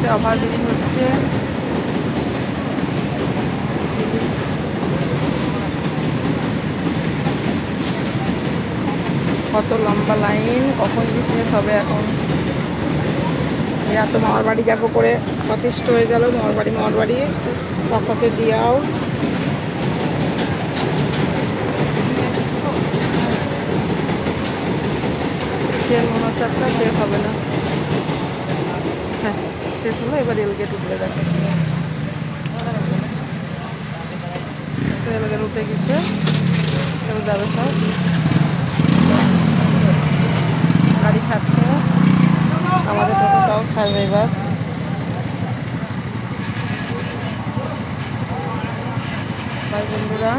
হচ্ছে, ওভারব্রিজ হচ্ছে। কত লম্বা লাইন, কখন কি শেষ হবে এখন। তো মামার বাড়ি যাবো করে যথেষ্ট হয়ে গেল। মামার বাড়ি তার সাথে দিয়াও। ট্রেন মনে হচ্ছে একটা শেষ হবে না। হ্যাঁ, শেষ হলো। এবার রেলগেট উঠলে দেখো, রেলগেট উঠে গেছে। এবার যাবে সব, গাড়ি ছাড়ছে। আমাদের টোটোটাও ছাড়বে এবার। বাই বন্ধুরা।